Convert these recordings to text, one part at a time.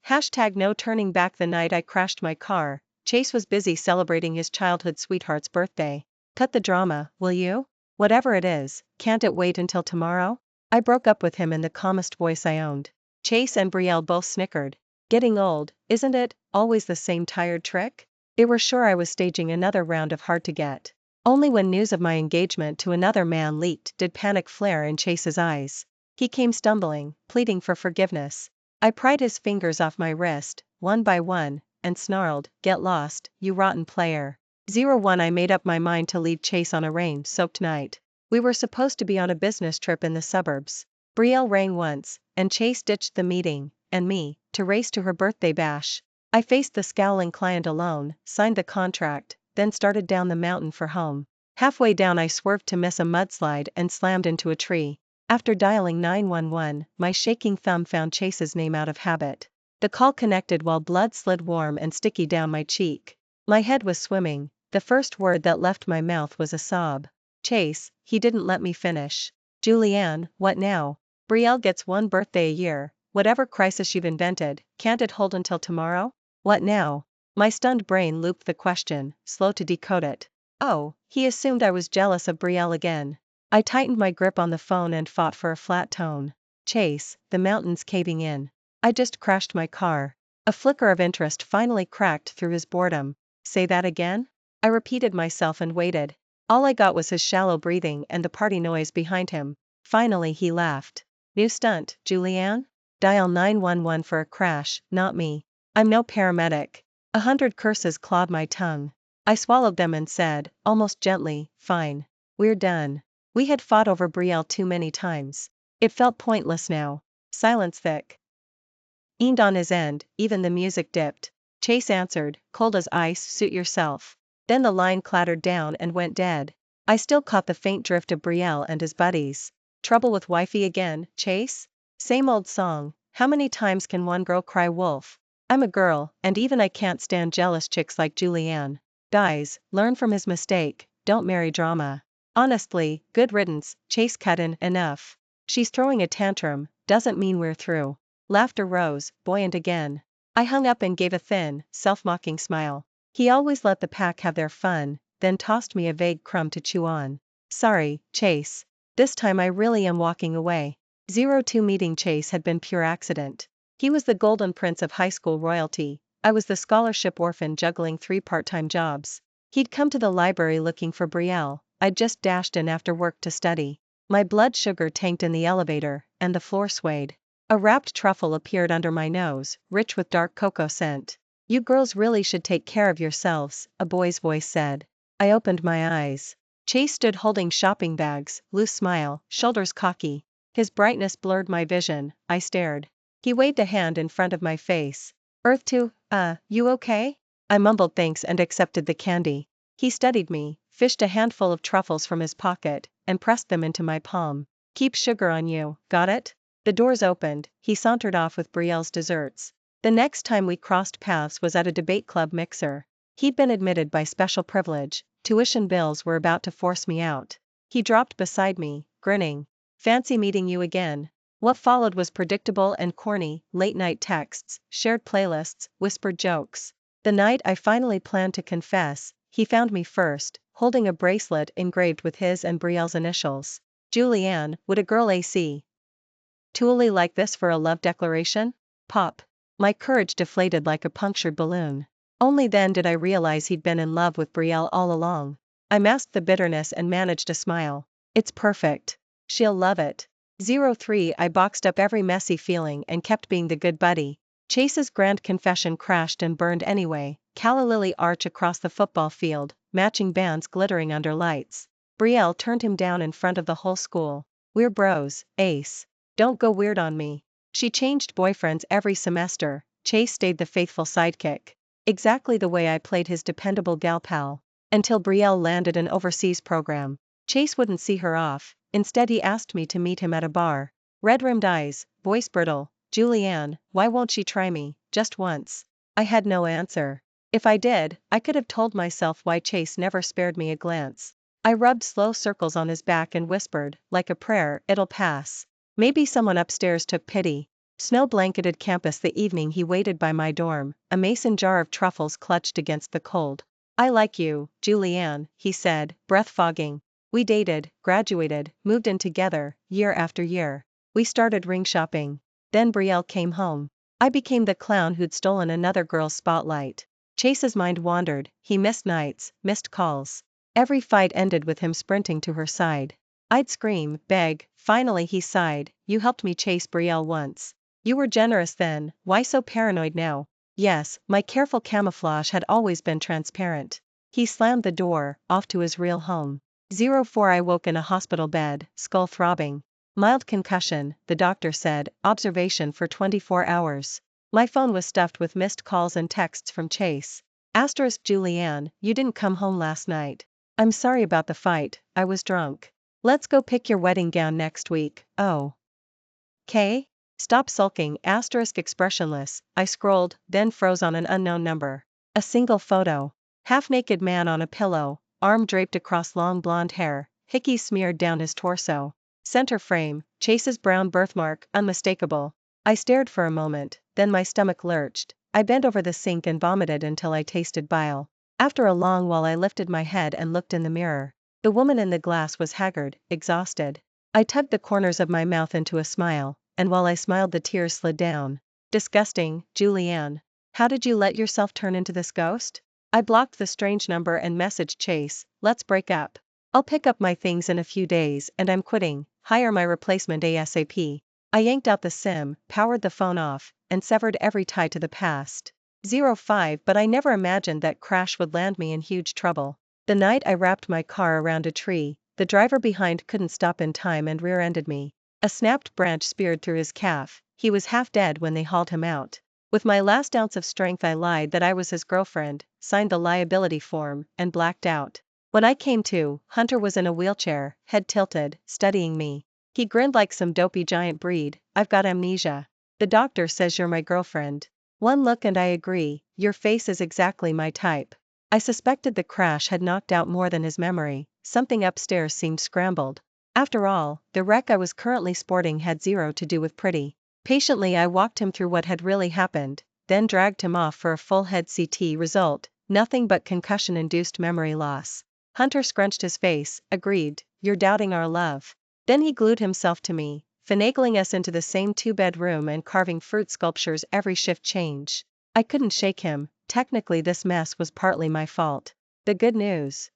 Hashtag no turning back. The night I crashed my car, Chase was busy celebrating his childhood sweetheart's birthday. Cut the drama, will you? Whatever it is, can't it wait until tomorrow? I broke up with him in the calmest voice I owned. Chase and Brielle both snickered. Getting old, isn't it? Always the same tired trick? They were sure I was staging another round of hard to get. Only when news of my engagement to another man leaked did panic flare in Chase's eyes. He came stumbling, pleading for forgiveness. I pried his fingers off my wrist, one by one, and snarled, "Get lost, you rotten player." 01 I made up my mind to leave Chase on a rain-soaked night. We were supposed to be on a business trip in the suburbs. Brielle rang once, and Chase ditched the meeting, and me, to race to her birthday bash. I faced the scowling client alone, signed the contract, then started down the mountain for home. Halfway down I swerved to miss a mudslide and slammed into a tree. After dialing 911, my shaking thumb found Chase's name out of habit. The call connected while blood slid warm and sticky down my cheek. My head was swimming. The first word that left my mouth was a sob. Chase, he didn't let me finish. Julianne, what now? Brielle gets one birthday a year. Whatever crisis you've invented, can't it hold until tomorrow? What now? My stunned brain looped the question, slow to decode it. Oh, he assumed I was jealous of Brielle again. I tightened my grip on the phone and fought for a flat tone. Chase, the mountain's caving in. I just crashed my car. A flicker of interest finally cracked through his boredom. Say that again? I repeated myself and waited. All I got was his shallow breathing and the party noise behind him. Finally he laughed. New stunt, Julianne? Dial 911 for a crash, not me. I'm no paramedic. 100 curses clawed my tongue. I swallowed them and said, almost gently, fine. We're done. We had fought over Brielle too many times. It felt pointless now. Silence thick. Eamed on his end, even the music dipped. Chase answered, cold as ice, suit yourself. Then the line clattered down and went dead. I still caught the faint drift of Brielle and his buddies. Trouble with wifey again, Chase? Same old song, how many times can one girl cry wolf? I'm a girl, and even I can't stand jealous chicks like Julianne. Guys, learn from his mistake, don't marry drama. Honestly, good riddance, Chase cut in, enough. She's throwing a tantrum, doesn't mean we're through. Laughter rose, buoyant again. I hung up and gave a thin, self-mocking smile. He always let the pack have their fun, then tossed me a vague crumb to chew on. Sorry, Chase. This time I really am walking away. 02 meeting Chase had been pure accident. He was the golden prince of high school royalty. I was the scholarship orphan juggling 3 part-time jobs. He'd come to the library looking for Brielle. I'd just dashed in after work to study. My blood sugar tanked in the elevator, and the floor swayed. A wrapped truffle appeared under my nose, rich with dark cocoa scent. You girls really should take care of yourselves, a boy's voice said. I opened my eyes. Chase stood holding shopping bags, loose smile, shoulders cocky. His brightness blurred my vision. I stared. He waved a hand in front of my face. Earth 2, you okay? I mumbled thanks and accepted the candy. He studied me, fished a handful of truffles from his pocket, and pressed them into my palm. Keep sugar on you, got it? The doors opened, he sauntered off with Brielle's desserts. The next time we crossed paths was at a debate club mixer. He'd been admitted by special privilege, tuition bills were about to force me out. He dropped beside me, grinning. Fancy meeting you again. What followed was predictable and corny, late-night texts, shared playlists, whispered jokes. The night I finally planned to confess, he found me first, holding a bracelet engraved with his and Brielle's initials. Julianne, would a girl AC Toolie like this for a love declaration? Pop. My courage deflated like a punctured balloon. Only then did I realize he'd been in love with Brielle all along. I masked the bitterness and managed a smile. It's perfect. She'll love it. 03 I boxed up every messy feeling and kept being the good buddy. Chase's grand confession crashed and burned anyway. Calla lily arch across the football field, matching bands glittering under lights. Brielle turned him down in front of the whole school. We're bros, ace. Don't go weird on me. She changed boyfriends every semester. Chase stayed the faithful sidekick. Exactly the way I played his dependable gal pal. Until Brielle landed an overseas program. Chase wouldn't see her off. Instead he asked me to meet him at a bar. Red-rimmed eyes, voice brittle. Julianne, why won't she try me, just once? I had no answer. If I did, I could have told myself why Chase never spared me a glance. I rubbed slow circles on his back and whispered, like a prayer, it'll pass. Maybe someone upstairs took pity. Snow-blanketed campus the evening he waited by my dorm, a mason jar of truffles clutched against the cold. I like you, Julianne, he said, breath fogging. We dated, graduated, moved in together, year after year. We started ring shopping. Then Brielle came home. I became the clown who'd stolen another girl's spotlight. Chase's mind wandered, he missed nights, missed calls. Every fight ended with him sprinting to her side. I'd scream, beg, finally he sighed, you helped me chase Brielle once. You were generous then, why so paranoid now? Yes, my careful camouflage had always been transparent. He slammed the door, off to his real home. 04 I woke in a hospital bed, skull throbbing. Mild concussion, the doctor said, observation for 24 hours. My phone was stuffed with missed calls and texts from Chase. Asterisk Julianne, you didn't come home last night. I'm sorry about the fight, I was drunk. Let's go pick your wedding gown next week, oh. K? Stop sulking, asterisk expressionless, I scrolled, then froze on an unknown number. A single photo. Half-naked man on a pillow, arm draped across long blonde hair, hickey smeared down his torso. Center frame, Chase's brown birthmark, unmistakable. I stared for a moment, then my stomach lurched. I bent over the sink and vomited until I tasted bile. After a long while I lifted my head and looked in the mirror. The woman in the glass was haggard, exhausted. I tugged the corners of my mouth into a smile, and while I smiled the tears slid down. Disgusting, Julianne. How did you let yourself turn into this ghost? I blocked the strange number and messaged Chase, let's break up. I'll pick up my things in a few days and I'm quitting, hire my replacement ASAP. I yanked out the SIM, powered the phone off, and severed every tie to the past. 05 But I never imagined that crash would land me in huge trouble. The night I wrapped my car around a tree, the driver behind couldn't stop in time and rear-ended me. A snapped branch speared through his calf, he was half dead when they hauled him out. With my last ounce of strength I lied that I was his girlfriend, signed the liability form, and blacked out. When I came to, Hunter was in a wheelchair, head tilted, studying me. He grinned like some dopey giant breed, I've got amnesia. The doctor says you're my girlfriend. One look and I agree, your face is exactly my type. I suspected the crash had knocked out more than his memory, something upstairs seemed scrambled. After all, the wreck I was currently sporting had zero to do with pretty. Patiently I walked him through what had really happened, then dragged him off for a full head CT result, nothing but concussion-induced memory loss. Hunter scrunched his face, agreed, you're doubting our love. Then he glued himself to me, finagling us into the same two-bed room and carving fruit sculptures every shift change. I couldn't shake him, technically this mess was partly my fault. The good news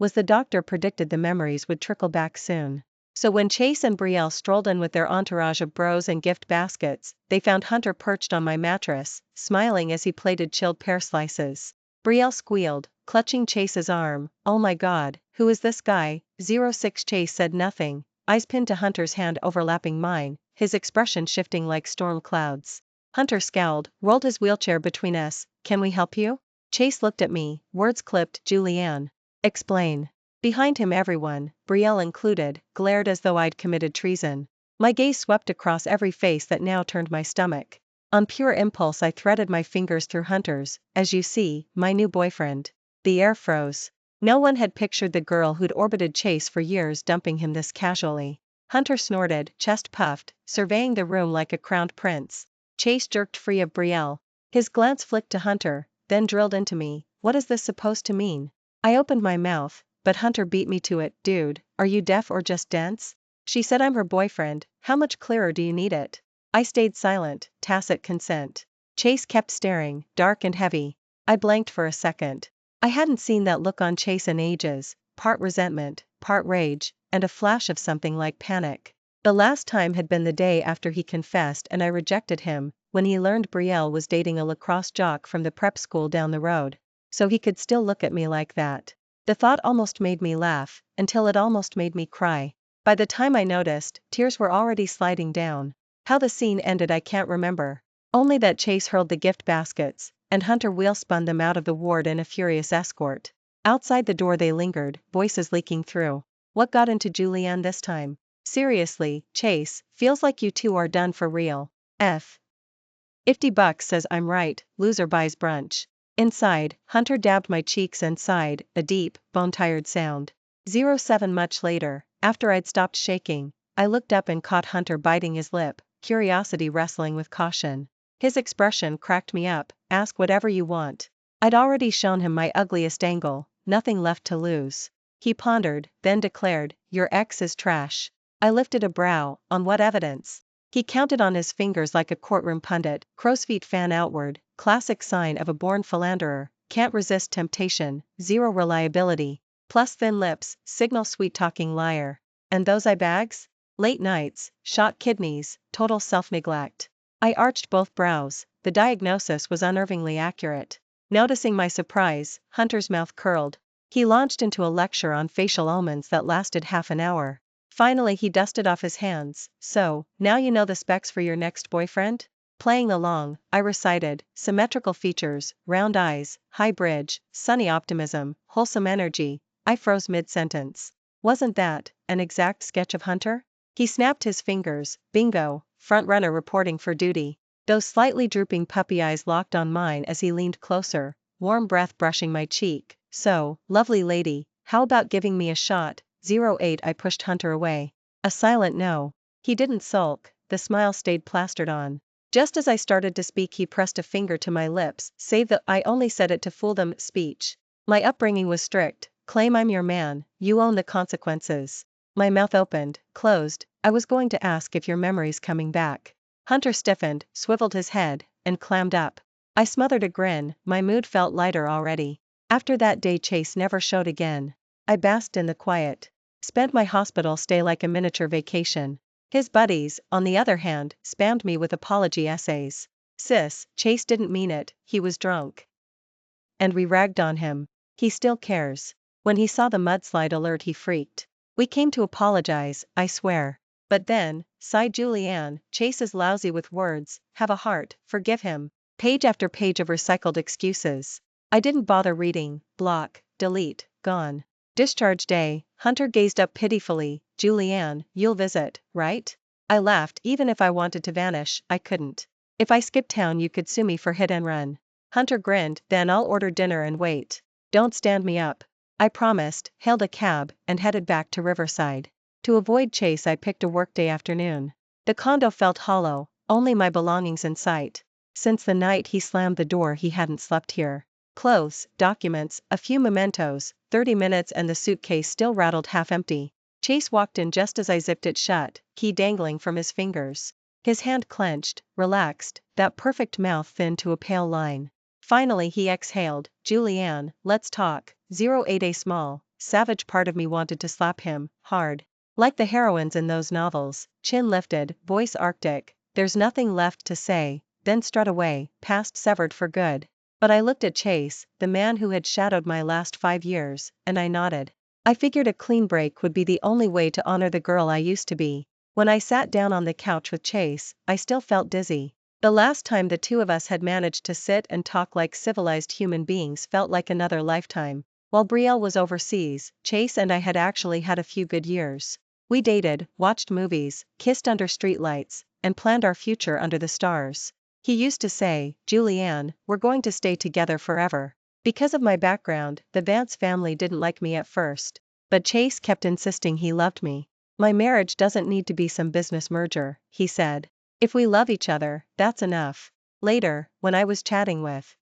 was the doctor predicted the memories would trickle back soon. So when Chase and Brielle strolled in with their entourage of bros and gift baskets, they found Hunter perched on my mattress, smiling as he plated chilled pear slices. Brielle squealed, clutching Chase's arm, oh my god, who is this guy? 06 Chase said nothing, eyes pinned to Hunter's hand overlapping mine, his expression shifting like storm clouds. Hunter scowled, rolled his wheelchair between us, can we help you? Chase looked at me, words clipped, Julianne. Explain. Behind him everyone, Brielle included, glared as though I'd committed treason. My gaze swept across every face that now turned my stomach. On pure impulse I threaded my fingers through Hunter's, as you see, my new boyfriend. The air froze. No one had pictured the girl who'd orbited Chase for years dumping him this casually. Hunter snorted, chest puffed, surveying the room like a crowned prince. Chase jerked free of Brielle. His glance flicked to Hunter, then drilled into me, what is this supposed to mean? I opened my mouth, but Hunter beat me to it, dude, are you deaf or just dense? She said I'm her boyfriend, how much clearer do you need it? I stayed silent, tacit consent. Chase kept staring, dark and heavy. I blanked for a second. I hadn't seen that look on Chase in ages, part resentment, part rage, and a flash of something like panic. The last time had been the day after he confessed and I rejected him, when he learned Brielle was dating a lacrosse jock from the prep school down the road. So he could still look at me like that. The thought almost made me laugh, until it almost made me cry. By the time I noticed, tears were already sliding down. How the scene ended I can't remember. Only that Chase hurled the gift baskets, and Hunter wheel-spun them out of the ward in a furious escort. Outside the door they lingered, voices leaking through. What got into Julianne this time? Seriously, Chase, feels like you two are done for real. F. $50 says I'm right, loser buys brunch. Inside, Hunter dabbed my cheeks and sighed, a deep, bone-tired sound. 07 Much later, after I'd stopped shaking, I looked up and caught Hunter biting his lip, curiosity wrestling with caution. His expression cracked me up. Ask whatever you want. I'd already shown him my ugliest angle, nothing left to lose. He pondered, then declared, your ex is trash. I lifted a brow, on what evidence? He counted on his fingers like a courtroom pundit, crow's feet fan outward, classic sign of a born philanderer, can't resist temptation, zero reliability, plus thin lips, signal sweet-talking liar. And those eye bags? Late nights, shot kidneys, total self-neglect. I arched both brows, the diagnosis was unnervingly accurate. Noticing my surprise, Hunter's mouth curled. He launched into a lecture on facial omens that lasted half an hour. Finally he dusted off his hands. So, now you know the specs for your next boyfriend? Playing along, I recited, symmetrical features, round eyes, high bridge, sunny optimism, wholesome energy. I froze mid-sentence. Wasn't that an exact sketch of Hunter? He snapped his fingers. Bingo, front-runner reporting for duty. Those slightly drooping puppy eyes locked on mine as he leaned closer, warm breath brushing my cheek. So, lovely lady, how about giving me a shot? 08 I pushed Hunter away. A silent no. He didn't sulk, the smile stayed plastered on. Just as I started to speak he pressed a finger to my lips, save the I only said it to fool them speech. My upbringing was strict, claim I'm your man, you own the consequences. My mouth opened, closed, I was going to ask if your memory's coming back. Hunter stiffened, swiveled his head, and clammed up. I smothered a grin, my mood felt lighter already. After that day Chase never showed again. I basked in the quiet. Spent my hospital stay like a miniature vacation. His buddies, on the other hand, spammed me with apology essays. Sis, Chase didn't mean it, he was drunk. And we ragged on him. He still cares. When he saw the mudslide alert he freaked. We came to apologize, I swear. But then, sighed Julianne, Chase is lousy with words, have a heart, forgive him. Page after page of recycled excuses. I didn't bother reading, block, delete, gone. Discharge day, Hunter gazed up pitifully. Julianne, you'll visit, right? I laughed. Even if I wanted to vanish, I couldn't. If I skipped town you could sue me for hit and run. Hunter grinned. Then I'll order dinner and wait. Don't stand me up. I promised, hailed a cab, and headed back to Riverside. To avoid Chase I picked a workday afternoon. The condo felt hollow, only my belongings in sight. Since the night he slammed the door he hadn't slept here. Clothes, documents, a few mementos, 30 minutes and the suitcase still rattled half empty. Chase walked in just as I zipped it shut, key dangling from his fingers. His hand clenched, relaxed, that perfect mouth thinned to a pale line. Finally he exhaled, Julianne, let's talk. 08 A small, savage part of me wanted to slap him, hard. Like the heroines in those novels, chin lifted, voice arctic, there's nothing left to say, then strut away, past severed for good. But I looked at Chase, the man who had shadowed my last 5 years, and I nodded. I figured a clean break would be the only way to honor the girl I used to be. When I sat down on the couch with Chase, I still felt dizzy. The last time the two of us had managed to sit and talk like civilized human beings felt like another lifetime. While Brielle was overseas, Chase and I had actually had a few good years. We dated, watched movies, kissed under streetlights, and planned our future under the stars. He used to say, Julianne, we're going to stay together forever. Because of my background, the Vance family didn't like me at first. But Chase kept insisting he loved me. My marriage doesn't need to be some business merger, he said. If we love each other, that's enough. Later, when I was chatting with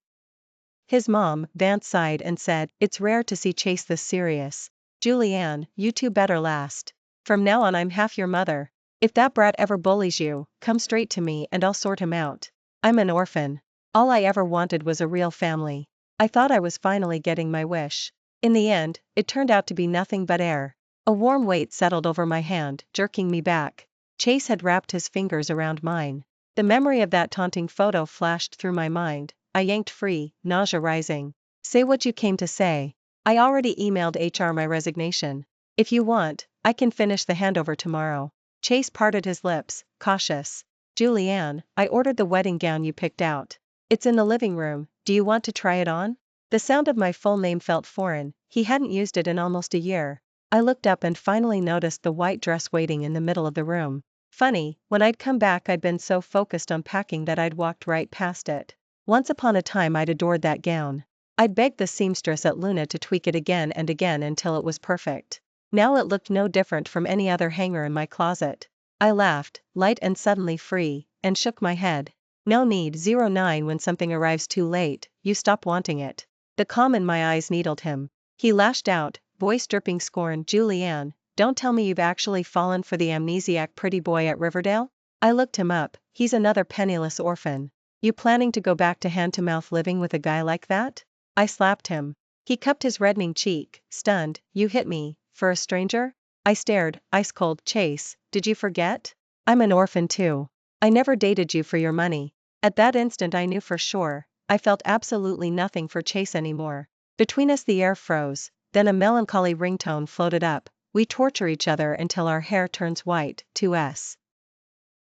his mom, Vance sighed and said, it's rare to see Chase this serious. Julianne, you two better last. From now on I'm half your mother. If that brat ever bullies you, come straight to me and I'll sort him out. I'm an orphan. All I ever wanted was a real family. I thought I was finally getting my wish. In the end, it turned out to be nothing but air. A warm weight settled over my hand, jerking me back. Chase had wrapped his fingers around mine. The memory of that taunting photo flashed through my mind. I yanked free, nausea rising. Say what you came to say. I already emailed HR my resignation. If you want, I can finish the handover tomorrow. Chase parted his lips, cautious. Julianne, I ordered the wedding gown you picked out. It's in the living room, do you want to try it on? The sound of my full name felt foreign, he hadn't used it in almost a year. I looked up and finally noticed the white dress waiting in the middle of the room. Funny, when I'd come back I'd been so focused on packing that I'd walked right past it. Once upon a time I'd adored that gown. I'd begged the seamstress at Luna to tweak it again and again until it was perfect. Now it looked no different from any other hanger in my closet. I laughed, light and suddenly free, and shook my head. No need. 09 When something arrives too late, you stop wanting it. The calm in my eyes needled him. He lashed out, voice dripping scorn. Julianne, don't tell me you've actually fallen for the amnesiac pretty boy at Riverdale? I looked him up. He's another penniless orphan. You planning to go back to hand-to-mouth living with a guy like that? I slapped him. He cupped his reddening cheek, stunned. You hit me, for a stranger? I stared, ice cold. Chase, did you forget? I'm an orphan too. I never dated you for your money. At that instant I knew for sure, I felt absolutely nothing for Chase anymore. Between us the air froze, then a melancholy ringtone floated up. We torture each other until our hair turns white. 2S.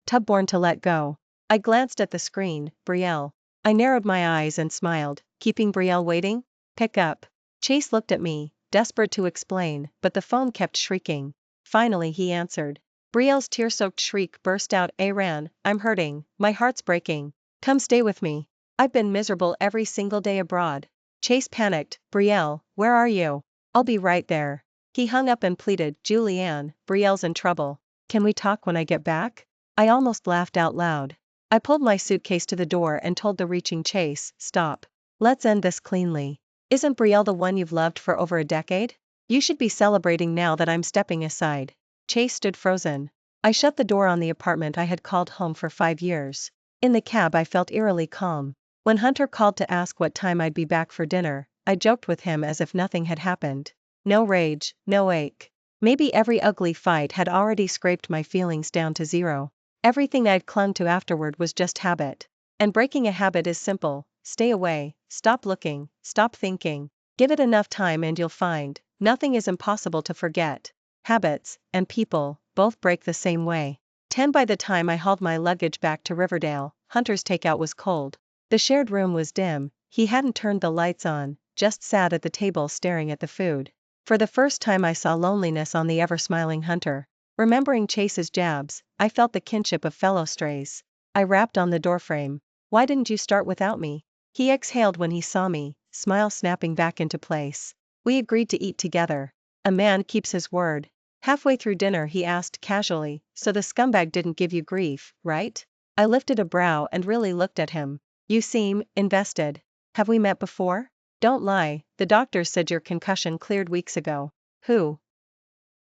Tubborn to let go. I glanced at the screen. Brielle. I narrowed my eyes and smiled. Keeping Brielle waiting? Pick up. Chase looked at me, desperate to explain, but the phone kept shrieking. Finally he answered. Brielle's tear-soaked shriek burst out. Aran, I'm hurting, my heart's breaking. Come stay with me. I've been miserable every single day abroad. Chase panicked. Brielle, where are you? I'll be right there. He hung up and pleaded. Julianne, Brielle's in trouble. Can we talk when I get back? I almost laughed out loud. I pulled my suitcase to the door and told the reaching Chase, stop. Let's end this cleanly. Isn't Brielle the one you've loved for over a decade? You should be celebrating now that I'm stepping aside. Chase stood frozen. I shut the door on the apartment I had called home for 5 years. In the cab I felt eerily calm. When Hunter called to ask what time I'd be back for dinner, I joked with him as if nothing had happened. No rage, no ache. Maybe every ugly fight had already scraped my feelings down to zero. Everything I'd clung to afterward was just habit. And breaking a habit is simple. Stay away, stop looking, stop thinking. Give it enough time and you'll find, nothing is impossible to forget. Habits, and people, both break the same way. 10 By the time I hauled my luggage back to Riverdale, Hunter's takeout was cold. The shared room was dim, he hadn't turned the lights on, just sat at the table staring at the food. For the first time I saw loneliness on the ever-smiling Hunter. Remembering Chase's jabs, I felt the kinship of fellow strays. I rapped on the doorframe. Why didn't you start without me? He exhaled when he saw me, smile snapping back into place. We agreed to eat together. A man keeps his word. Halfway through dinner he asked casually, so the scumbag didn't give you grief, right? I lifted a brow and really looked at him. You seem invested. Have we met before? Don't lie, the doctor said your concussion cleared weeks ago. Who?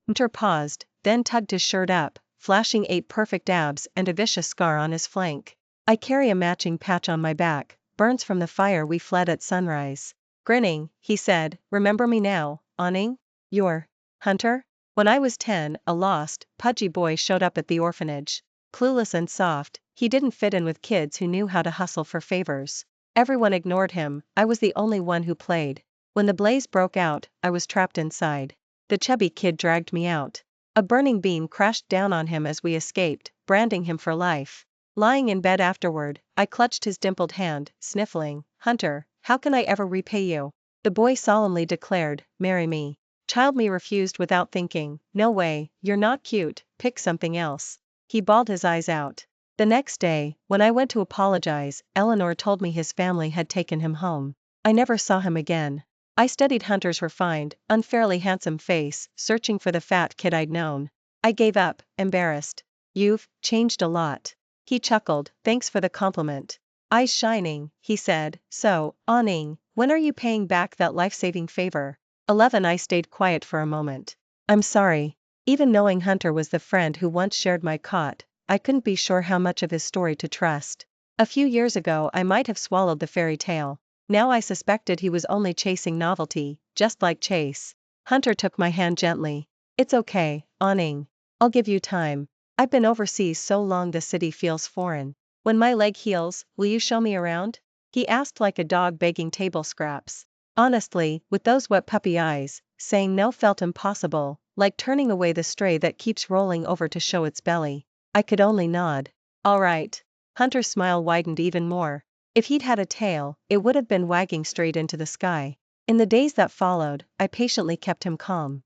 Hunter paused, then tugged his shirt up, flashing 8 perfect abs and a vicious scar on his flank. I carry a matching patch on my back, burns from the fire we fled at sunrise. Grinning, he said, remember me now, Awning? You're Hunter? When I was 10, a lost, pudgy boy showed up at the orphanage. Clueless and soft, he didn't fit in with kids who knew how to hustle for favors. Everyone ignored him, I was the only one who played. When the blaze broke out, I was trapped inside. The chubby kid dragged me out. A burning beam crashed down on him as we escaped, branding him for life. Lying in bed afterward, I clutched his dimpled hand, sniffling. Hunter, how can I ever repay you? The boy solemnly declared, marry me. Child me refused without thinking, no way, you're not cute, pick something else. He bawled his eyes out. The next day, when I went to apologize, Eleanor told me his family had taken him home. I never saw him again. I studied Hunter's refined, unfairly handsome face, searching for the fat kid I'd known. I gave up, embarrassed. You've changed a lot. He chuckled, thanks for the compliment. Eyes shining, he said, so, Awning, when are you paying back that life-saving favor? 11 I stayed quiet for a moment. I'm sorry. Even knowing Hunter was the friend who once shared my cot, I couldn't be sure how much of his story to trust. A few years ago I might have swallowed the fairy tale. Now I suspected he was only chasing novelty, just like Chase. Hunter took my hand gently. It's okay, Awning. I'll give you time. I've been overseas so long the city feels foreign. When my leg heals, will you show me around? He asked like a dog begging table scraps. Honestly, with those wet puppy eyes, saying no felt impossible, like turning away the stray that keeps rolling over to show its belly. I could only nod. All right. Hunter's smile widened even more. If he'd had a tail, it would have been wagging straight into the sky. In the days that followed, I patiently kept him calm.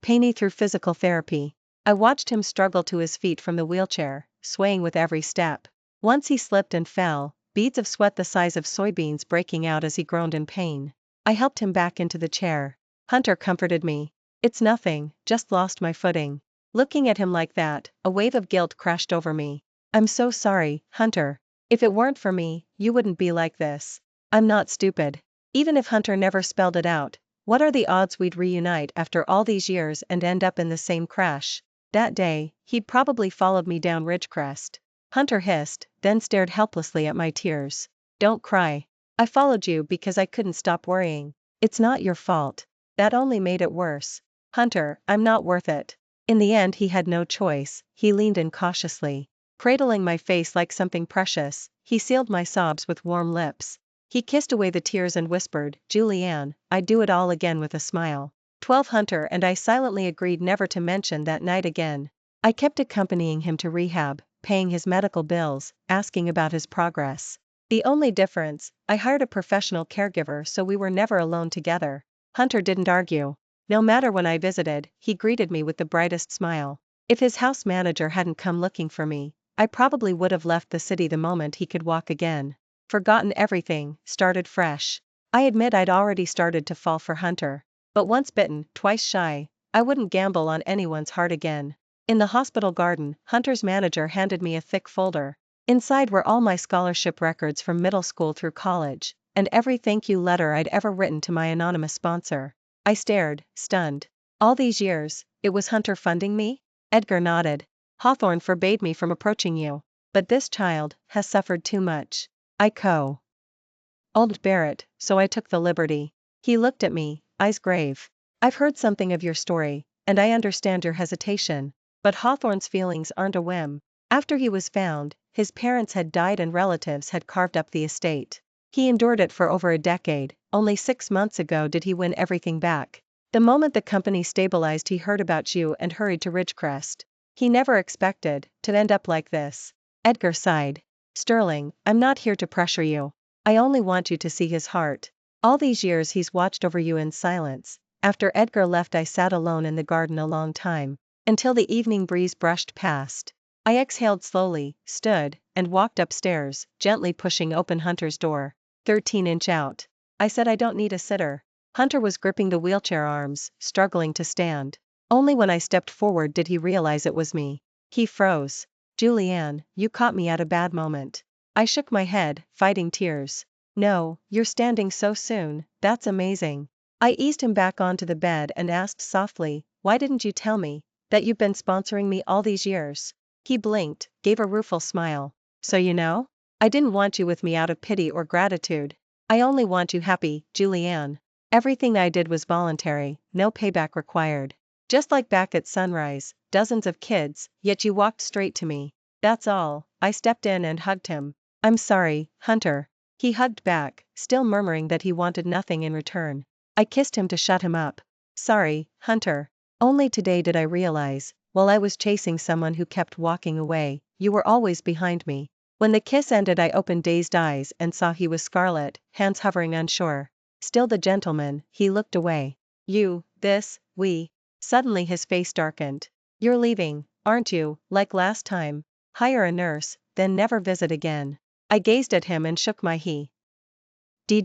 Painey through physical therapy. I watched him struggle to his feet from the wheelchair, swaying with every step. Once he slipped and fell, beads of sweat the size of soybeans breaking out as he groaned in pain. I helped him back into the chair. Hunter comforted me. It's nothing, just lost my footing. Looking at him like that, a wave of guilt crashed over me. I'm so sorry, Hunter. If it weren't for me, you wouldn't be like this. I'm not stupid. Even if Hunter never spelled it out, what are the odds we'd reunite after all these years and end up in the same crash? That day, he'd probably followed me down Ridgecrest. Hunter hissed, then stared helplessly at my tears. Don't cry. I followed you because I couldn't stop worrying. It's not your fault. That only made it worse. Hunter, I'm not worth it. In the end, he had no choice. He leaned in cautiously. Cradling my face like something precious, he sealed my sobs with warm lips. He kissed away the tears and whispered, Julianne, I'd do it all again with a smile. 12 Hunter and I silently agreed never to mention that night again. I kept accompanying him to rehab, paying his medical bills, asking about his progress. The only difference, I hired a professional caregiver so we were never alone together. Hunter didn't argue. No matter when I visited, he greeted me with the brightest smile. If his house manager hadn't come looking for me, I probably would have left the city the moment he could walk again. Forgotten everything, started fresh. I admit I'd already started to fall for Hunter. But once bitten, twice shy, I wouldn't gamble on anyone's heart again. In the hospital garden, Hunter's manager handed me a thick folder. Inside were all my scholarship records from middle school through college, and every thank you letter I'd ever written to my anonymous sponsor. I stared, stunned. All these years, it was Hunter funding me? Edgar nodded. Hawthorne forbade me from approaching you. But this child has suffered too much. I old Barrett, so I took the liberty. He looked at me, eyes grave. I've heard something of your story, and I understand your hesitation. But Hawthorne's feelings aren't a whim. After he was found, his parents had died and relatives had carved up the estate. He endured it for over a decade. Only 6 months ago did he win everything back. The moment the company stabilized, he heard about you and hurried to Ridgecrest. He never expected to end up like this. Edgar sighed. Sterling, I'm not here to pressure you. I only want you to see his heart. All these years he's watched over you in silence. After Edgar left, I sat alone in the garden a long time, until the evening breeze brushed past. I exhaled slowly, stood, and walked upstairs, gently pushing open Hunter's door. 13-inch out. I said I don't need a sitter. Hunter was gripping the wheelchair arms, struggling to stand. Only when I stepped forward did he realize it was me. He froze. Julianne, you caught me at a bad moment. I shook my head, fighting tears. No, you're standing so soon, that's amazing. I eased him back onto the bed and asked softly, why didn't you tell me that you've been sponsoring me all these years? He blinked, gave a rueful smile. So you know? I didn't want you with me out of pity or gratitude. I only want you happy, Julianne. Everything I did was voluntary, no payback required. Just like back at Sunrise, dozens of kids, yet you walked straight to me. That's all. I stepped in and hugged him. I'm sorry, Hunter. He hugged back, still murmuring that he wanted nothing in return. I kissed him to shut him up. Sorry, Hunter. Only today did I realize, while I was chasing someone who kept walking away, you were always behind me. When the kiss ended, I opened dazed eyes and saw he was scarlet, hands hovering unsure. Still the gentleman, he looked away. We. Suddenly his face darkened. You're leaving, aren't you, like last time? Hire a nurse, then never visit again. I gazed at him and shook my head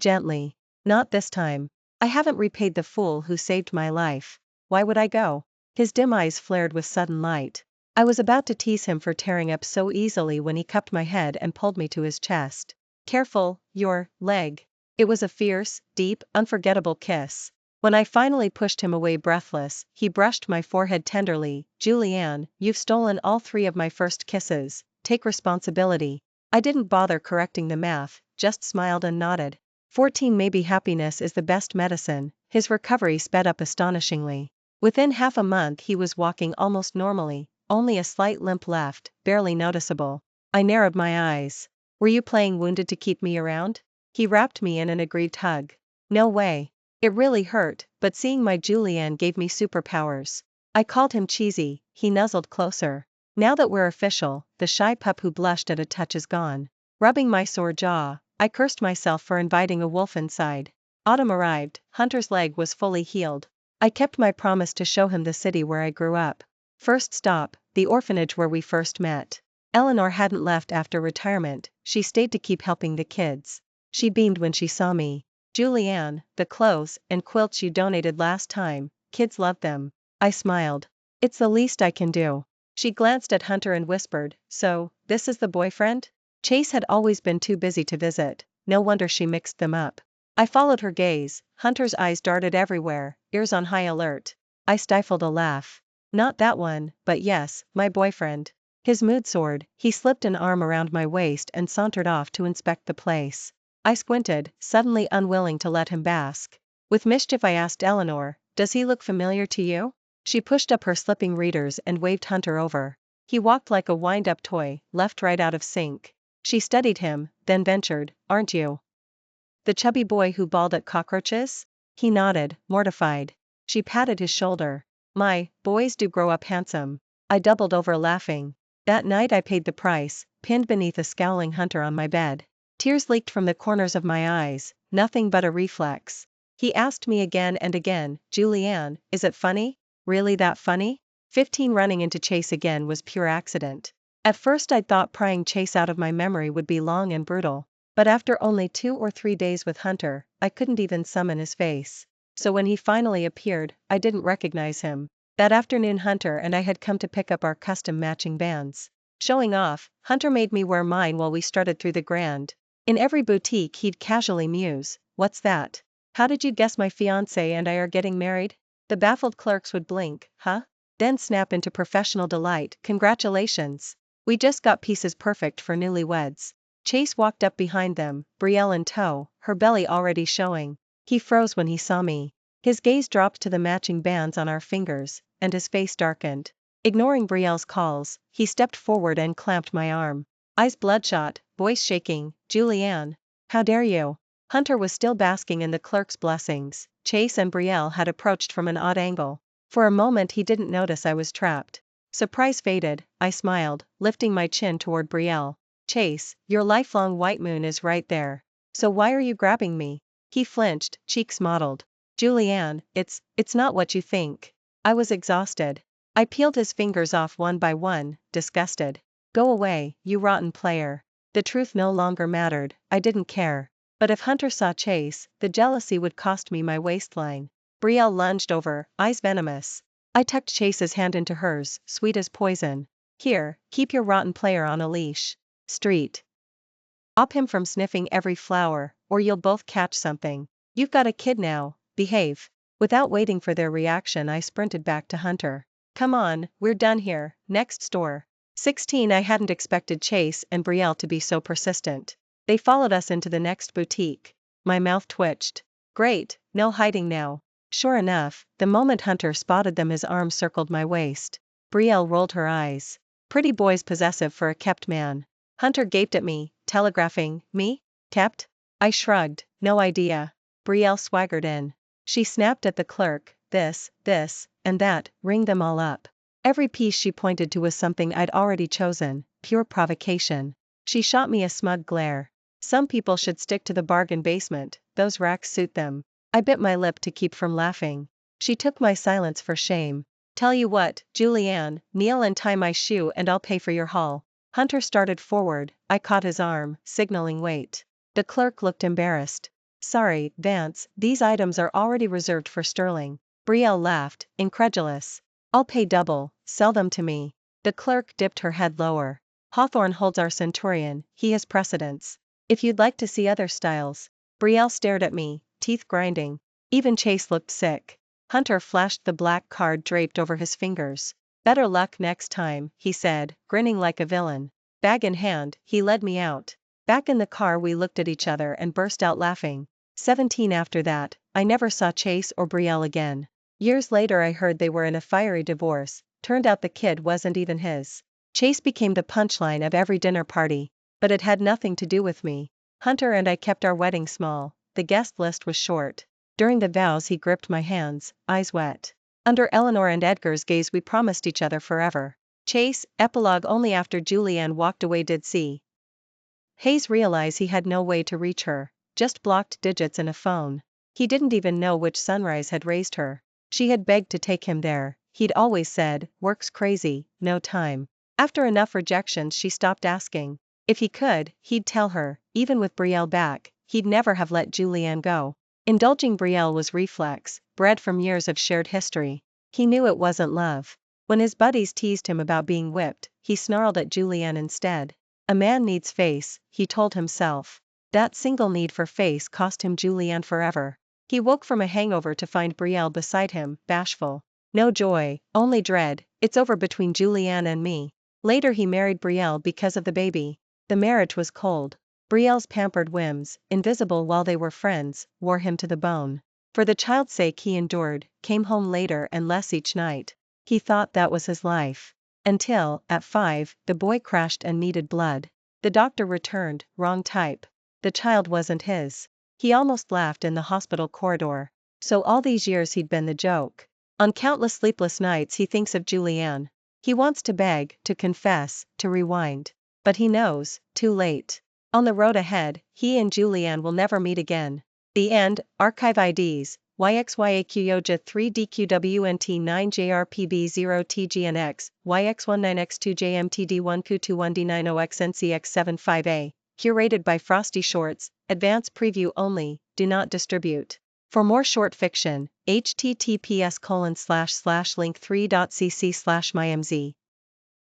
gently. Not this time. I haven't repaid the fool who saved my life. Why would I go? His dim eyes flared with sudden light. I was about to tease him for tearing up so easily when he cupped my head and pulled me to his chest. Careful, your leg. It was a fierce, deep, unforgettable kiss. When I finally pushed him away breathless, he brushed my forehead tenderly. Julianne, you've stolen all 3 of my first kisses. Take responsibility. I didn't bother correcting the math, just smiled and nodded. 14. Maybe happiness is the best medicine. His recovery sped up astonishingly. Within half a month he was walking almost normally, only a slight limp left, barely noticeable. I narrowed my eyes. Were you playing wounded to keep me around? He wrapped me in an aggrieved hug. No way. It really hurt, but seeing my Julianne gave me superpowers. I called him cheesy. He nuzzled closer. Now that we're official, the shy pup who blushed at a touch is gone. Rubbing my sore jaw, I cursed myself for inviting a wolf inside. Autumn arrived. Hunter's leg was fully healed. I kept my promise to show him the city where I grew up. First stop, the orphanage where we first met. Eleanor hadn't left after retirement, she stayed to keep helping the kids. She beamed when she saw me. Julianne, the clothes and quilts you donated last time, kids love them. I smiled. It's the least I can do. She glanced at Hunter and whispered, so, this is the boyfriend? Chase had always been too busy to visit, no wonder she mixed them up. I followed her gaze, Hunter's eyes darted everywhere, ears on high alert. I stifled a laugh. Not that one, but yes, my boyfriend. His mood soared, he slipped an arm around my waist and sauntered off to inspect the place. I squinted, suddenly unwilling to let him bask. With mischief I asked Eleanor, does he look familiar to you? She pushed up her slipping readers and waved Hunter over. He walked like a wind-up toy, left-right out of sync. She studied him, then ventured, aren't you the chubby boy who bawled at cockroaches? He nodded, mortified. She patted his shoulder. My, boys do grow up handsome. I doubled over laughing. That night I paid the price, pinned beneath a scowling Hunter on my bed. Tears leaked from the corners of my eyes, nothing but a reflex. He asked me again and again, Julianne, is it funny? Really that funny? 15 Running into Chase again was pure accident. At first I'd thought prying Chase out of my memory would be long and brutal. But after only 2 or 3 days with Hunter, I couldn't even summon his face. So when he finally appeared, I didn't recognize him. That afternoon Hunter and I had come to pick up our custom matching bands. Showing off, Hunter made me wear mine while we strutted through the Grand. In every boutique he'd casually muse, what's that? How did you guess my fiancé and I are getting married? The baffled clerks would blink, huh? Then snap into professional delight, congratulations! We just got pieces perfect for newlyweds. Chase walked up behind them, Brielle in tow, her belly already showing. He froze when he saw me. His gaze dropped to the matching bands on our fingers, and his face darkened. Ignoring Brielle's calls, he stepped forward and clamped my arm. Eyes bloodshot, voice shaking, Julianne. How dare you? Hunter was still basking in the clerk's blessings. Chase and Brielle had approached from an odd angle. For a moment he didn't notice I was trapped. Surprise faded, I smiled, lifting my chin toward Brielle. Chase, your lifelong white moon is right there. So why are you grabbing me? He flinched, cheeks mottled. Julianne, it's not what you think. I was exhausted. I peeled his fingers off one by one, disgusted. Go away, you rotten player. The truth no longer mattered, I didn't care. But if Hunter saw Chase, the jealousy would cost me my waistline. Brielle lunged over, eyes venomous. I tucked Chase's hand into hers, sweet as poison. Here, keep your rotten player on a leash. Street. Stop him from sniffing every flower, or you'll both catch something. You've got a kid now, behave. Without waiting for their reaction I sprinted back to Hunter. Come on, we're done here, next store. 16 I hadn't expected Chase and Brielle to be so persistent. They followed us into the next boutique. My mouth twitched. Great, no hiding now. Sure enough, the moment Hunter spotted them his arm circled my waist. Brielle rolled her eyes. Pretty boy's possessive for a kept man. Hunter gaped at me, telegraphing, me? Kept? I shrugged, no idea. Brielle swaggered in. She snapped at the clerk, this, and that, ring them all up. Every piece she pointed to was something I'd already chosen, pure provocation. She shot me a smug glare. Some people should stick to the bargain basement, those racks suit them. I bit my lip to keep from laughing. She took my silence for shame. Tell you what, Julianne, kneel and tie my shoe and I'll pay for your haul. Hunter started forward, I caught his arm, signaling wait. The clerk looked embarrassed. Sorry, Vance, these items are already reserved for Sterling. Brielle laughed, incredulous. I'll pay double, sell them to me. The clerk dipped her head lower. Hawthorne holds our centurion, he has precedence. If you'd like to see other styles. Brielle stared at me, teeth grinding. Even Chase looked sick. Hunter flashed the black card draped over his fingers. Better luck next time, he said, grinning like a villain. Bag in hand, he led me out. Back in the car we looked at each other and burst out laughing. 17 After that, I never saw Chase or Brielle again. Years later I heard they were in a fiery divorce, turned out the kid wasn't even his. Chase became the punchline of every dinner party. But it had nothing to do with me. Hunter and I kept our wedding small, the guest list was short. During the vows he gripped my hands, eyes wet. Under Eleanor and Edgar's gaze we promised each other forever. Chase, epilogue only after Julianne walked away did see Hayes realize he had no way to reach her, just blocked digits in a phone. He didn't even know which sunrise had raised her. She had begged to take him there, he'd always said, work's crazy, no time. After enough rejections she stopped asking. If he could, he'd tell her, even with Brielle back, he'd never have let Julianne go. Indulging Brielle was reflex, bred from years of shared history. He knew it wasn't love. When his buddies teased him about being whipped, he snarled at Julianne instead. A man needs face, he told himself. That single need for face cost him Julianne forever. He woke from a hangover to find Brielle beside him, bashful. No joy, only dread, it's over between Julianne and me. Later he married Brielle because of the baby. The marriage was cold. Brielle's pampered whims, invisible while they were friends, wore him to the bone. For the child's sake he endured, came home later and less each night. He thought that was his life. Until, at 5, the boy crashed and needed blood. The doctor returned, wrong type. The child wasn't his. He almost laughed in the hospital corridor. So all these years he'd been the joke. On countless sleepless nights he thinks of Julianne. He wants to beg, to confess, to rewind. But he knows, too late. On the road ahead, he and Julianne will never meet again. The end. Archive IDs, YXYAQYOJA 3DQWNT9JRPB0TGNX, YX19X2JMTD1Q21D90XNCX75A, curated by Frosty Shorts, advance preview only, do not distribute. For more short fiction, https://link3.cc/mymz